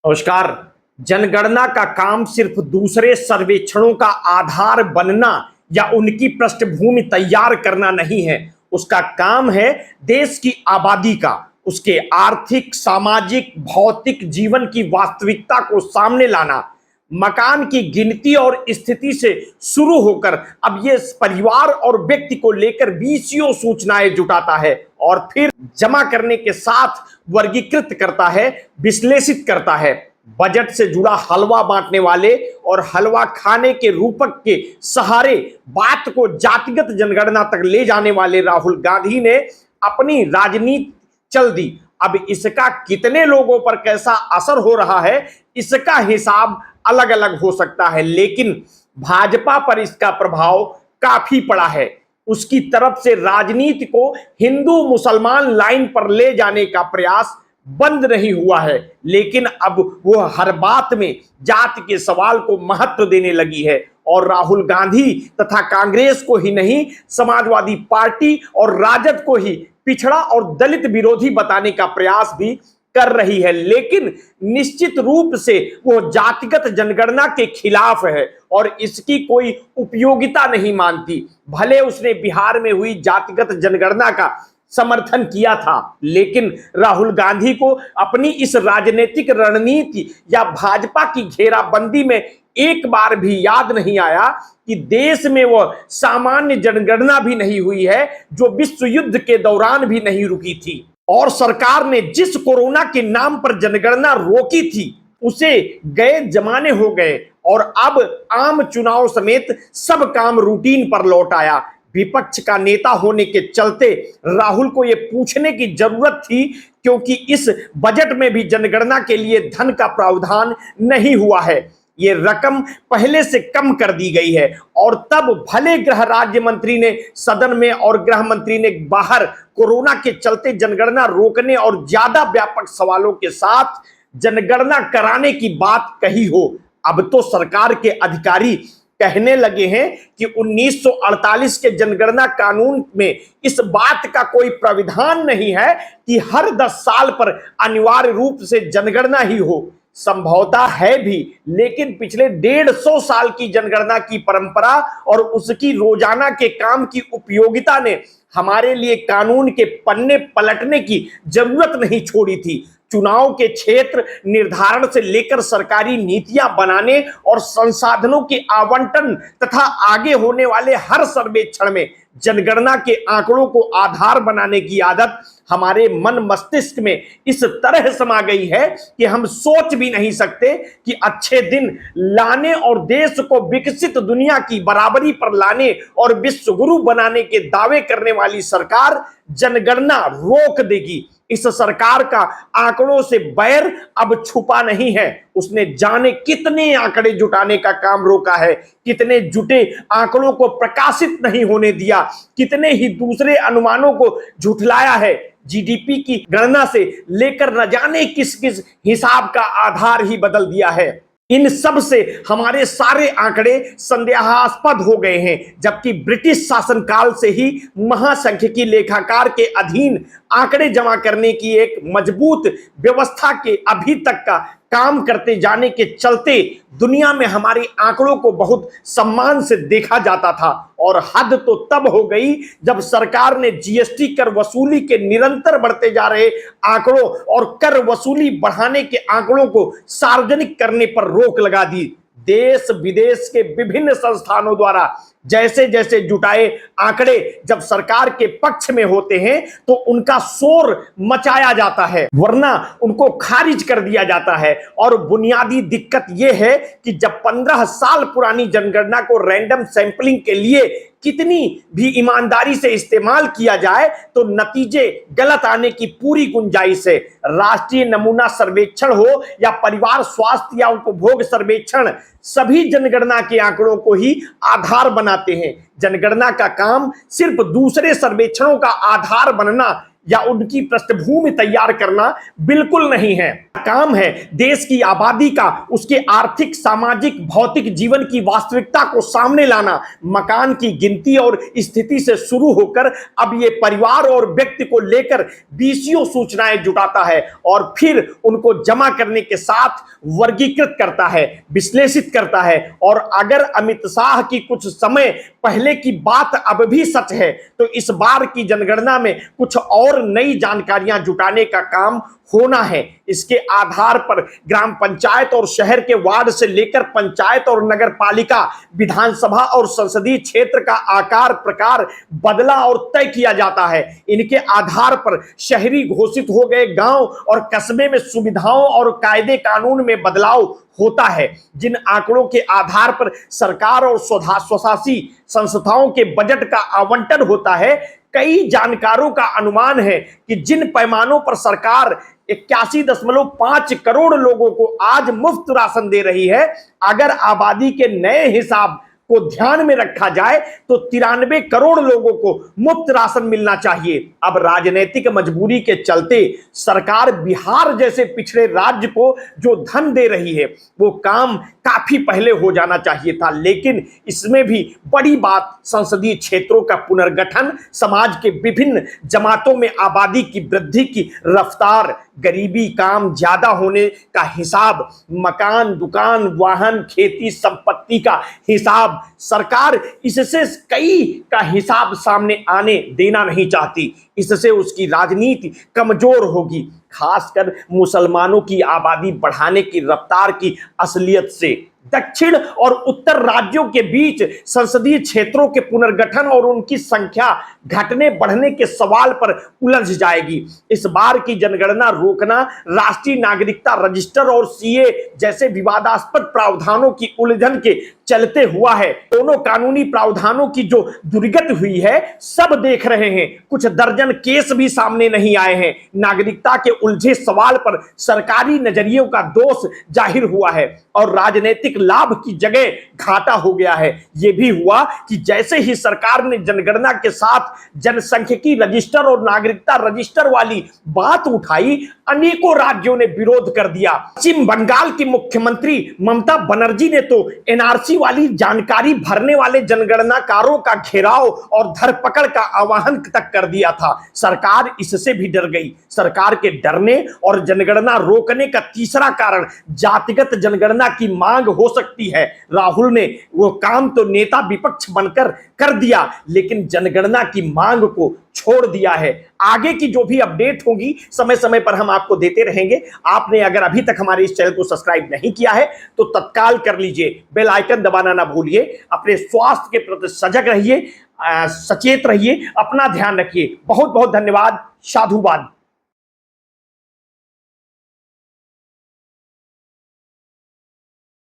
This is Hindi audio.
नमस्कार। जनगणना का काम सिर्फ दूसरे सर्वेक्षणों का आधार बनना या उनकी पृष्ठभूमि तैयार करना नहीं है। उसका काम है देश की आबादी का, उसके आर्थिक, सामाजिक, भौतिक जीवन की वास्तविकता को सामने लाना। मकान की गिनती और स्थिति से शुरू होकर अब ये परिवार और व्यक्ति को लेकर बीसियों सूचनाएं जुटाता है और फिर जमा करने के साथ वर्गीकृत करता है, विश्लेषित करता है। बजट से जुड़ा हलवा बांटने वाले और हलवा खाने के रूपक के सहारे बात को जातिगत जनगणना तक ले जाने वाले राहुल गांधी ने अपनी राजनीति चल दी। अब इसका कितने लोगों पर कैसा असर हो रहा है, इसका हिसाब अलग अलग हो सकता है, लेकिन भाजपा पर इसका प्रभाव काफी पड़ा है। उसकी तरफ से राजनीति को हिंदू मुसलमान लाइन पर ले जाने का प्रयास बंद नहीं हुआ है, लेकिन अब वो हर बात में जाति के सवाल को महत्व देने लगी है और राहुल गांधी तथा कांग्रेस को ही नहीं, समाजवादी पार्टी और राजद को ही पिछड़ा और दलित विरोधी बताने का प्रयास भी कर रही है। लेकिन निश्चित रूप से वो जातिगत जनगणना के खिलाफ है और इसकी कोई उपयोगिता नहीं मानती। भले उसने बिहार में हुई जातिगत जनगणना का समर्थन किया था, लेकिन राहुल गांधी को अपनी इस राजनीतिक रणनीति या भाजपा की घेराबंदी में एक बार भी याद नहीं आया कि देश में वह सामान्य जनगणना भी नहीं हुई है जो विश्व युद्ध के दौरान भी नहीं रुकी थी। और सरकार ने जिस कोरोना के नाम पर जनगणना रोकी थी उसे गए जमाने हो गए और अब आम चुनाव समेत सब काम रूटीन पर लौट आया। विपक्ष का नेता होने के चलते राहुल को यह पूछने की जरूरत थी, क्योंकि इस बजट में भी जनगणना के लिए धन का प्रावधान नहीं हुआ है। ये रकम पहले से कम कर दी गई है और तब भले गृह राज्य मंत्री ने सदन में और गृह मंत्री ने बाहर कोरोना के चलते जनगणना रोकने और ज्यादा व्यापक सवालों के साथ जनगणना कराने की बात कही हो, अब तो सरकार के अधिकारी कहने लगे हैं कि 1948 के जनगणना कानून में इस बात का कोई प्राविधान नहीं है कि हर 10 साल पर अनिवार्य रूप से जनगणना ही हो। संभवतः है भी, लेकिन पिछले 150 साल की जनगणना की परंपरा और उसकी रोजाना के काम की उपयोगिता ने हमारे लिए कानून के पन्ने पलटने की जरूरत नहीं छोड़ी थी। चुनाव के क्षेत्र निर्धारण से लेकर सरकारी नीतियां बनाने और संसाधनों के आवंटन तथा आगे होने वाले हर सर्वेक्षण में जनगणना के आंकड़ों को आधार बनाने की आदत हमारे मन मस्तिष्क में इस तरह समा गई है कि हम सोच भी नहीं सकते कि अच्छे दिन लाने और देश को विकसित दुनिया की बराबरी पर लाने और विश्व गुरु बनाने के दावे करने वाली सरकार जनगणना रोक देगी। इस सरकार का आंकड़ों से बैर अब छुपा नहीं है। उसने जाने कितने आंकड़े जुटाने का काम रोका है, कितने जुटे आंकड़ों को प्रकाशित नहीं होने दिया, कितने ही दूसरे अनुमानों को झुठलाया है। जीडीपी की गणना से लेकर न जाने किस किस हिसाब का आधार ही बदल दिया है। इन सब से हमारे सारे आंकड़े संदेहास्पद हो गए हैं, जबकि ब्रिटिश शासनकाल से ही महासंख्यिकी लेखाकार के अधीन आंकड़े जमा करने की एक मजबूत व्यवस्था के अभी तक का काम करते जाने के चलते दुनिया में हमारे आंकड़ों को बहुत सम्मान से देखा जाता था। और हद तो तब हो गई जब सरकार ने जीएसटी कर वसूली के निरंतर बढ़ते जा रहे आंकड़ों और कर वसूली बढ़ाने के आंकड़ों को सार्वजनिक करने पर रोक लगा दी। देश विदेश के विभिन्न संस्थानों द्वारा जैसे जैसे जुटाए आंकड़े जब सरकार के पक्ष में होते हैं तो उनका शोर मचाया जाता है, वरना उनको खारिज कर दिया जाता है। और बुनियादी दिक्कत यह है कि जब 15 साल पुरानी जनगणना को रैंडम सैंपलिंग के लिए कितनी भी ईमानदारी से इस्तेमाल किया जाए तो नतीजे गलत आने की पूरी गुंजाइश है। राष्ट्रीय नमूना सर्वेक्षण हो या परिवार स्वास्थ्य या उपभोग सर्वेक्षण, सभी जनगणना के आंकड़ों को ही आधार बनाते हैं। जनगणना का काम सिर्फ दूसरे सर्वेक्षणों का आधार बनना या उनकी पृष्ठभूमि तैयार करना बिल्कुल नहीं है। काम है देश की आबादी का, उसके आर्थिक, सामाजिक, भौतिक जीवन की वास्तविकता को सामने लाना। मकान की गिनती और स्थिति से शुरू होकर अब ये परिवार और व्यक्ति को लेकर बीसियों सूचनाएं जुटाता है और फिर उनको जमा करने के साथ वर्गीकृत करता है, विश्लेषित करता है। और अगर अमित शाह की कुछ समय पहले की बात अब भी सच है तो इस बार की जनगणना में कुछ और नई जानकारियां जुटाने का काम होना है। इसके आधार पर ग्राम पंचायत और शहर के वार्ड से लेकर पंचायत और नगर पालिका, विधानसभा और संसदीय क्षेत्र का आकार प्रकार बदला और तय किया जाता है। इनके आधार पर शहरी घोषित हो गए गांव और कस्बे में सुविधाओं और कायदे कानून में बदलाव होता है। जिन आंकड़ों के आधार पर सरकार और स्वशासी संस्थाओं के बजट का आवंटन होता है, कई जानकारों का अनुमान है कि जिन पैमानों पर सरकार 81.5 करोड़ लोगों को आज मुफ्त राशन दे रही है, अगर आबादी के नए हिसाब को ध्यान में रखा जाए तो 93 करोड़ लोगों को मुफ्त राशन मिलना चाहिए। अब राजनीतिक मजबूरी के चलते सरकार बिहार जैसे पिछड़े राज्य को जो धन दे रही है वो काम काफी पहले हो जाना चाहिए था, लेकिन इसमें भी बड़ी बात संसदीय क्षेत्रों का पुनर्गठन, समाज के विभिन्न जमातों में आबादी की वृद्धि की रफ्तार, गरीबी, काम ज्यादा होने का हिसाब, मकान, दुकान, वाहन, खेती, संपत्ति का हिसाब, सरकार इससे कई का हिसाब सामने आने देना नहीं चाहती। इससे उसकी राजनीति कमजोर होगी, खासकर मुसलमानों की आबादी बढ़ाने की रफ्तार की असलियत से। दक्षिण और उत्तर राज्यों के बीच संसदीय क्षेत्रों के पुनर्गठन और उनकी संख्या घटने बढ़ने के सवाल पर उलझ जाएगी। इस बार की जनगणना रोकना राष्ट्रीय नागरिकता रजिस्टर और सीए जैसे विवादास्पद प्रावधानों की उलझन के चलते हुआ है। दोनों कानूनी प्रावधानों की जो दुर्गति हुई है सब देख रहे हैं, कुछ दर्जन केस भी सामने नहीं आए हैं। नागरिकता के उलझे सवाल पर सरकारी नजरियों का दोष जाहिर हुआ है और राजनीतिक लाभ की जगह घाटा हो गया है। यह भी हुआ कि जैसे ही सरकार ने जनगणना के साथ जनसंख्यिकी रजिस्टर और नागरिकता रजिस्टर वाली बात उठाई, अनेकों राज्यों ने विरोध कर दिया। पश्चिम बंगाल की मुख्यमंत्री ममता बनर्जी ने तो एनआरसी वाली जानकारी भरने वाले जनगणनाकारों का घेराव और धरपकड़ का आह्वान तक कर दिया था। सरकार इससे भी डर गई। सरकार के डरने और जनगणना रोकने का तीसरा कारण जातिगत जनगणना की मांग हो सकती है। राहुल ने वो काम तो नेता विपक्ष बनकर कर दिया, लेकिन जनगणना की मांग को छोड़ दिया है। आगे की जो भी अपडेट होगी समय समय पर हम आपको देते रहेंगे। आपने अगर अभी तक हमारे इस चैनल को सब्सक्राइब नहीं किया है तो तत्काल कर लीजिए, बेल आइकन दबाना ना भूलिए। अपने स्वास्थ्य के प्रति सजग रहिए, सचेत रहिए, अपना ध्यान रखिए। बहुत बहुत धन्यवाद। साधुवाद।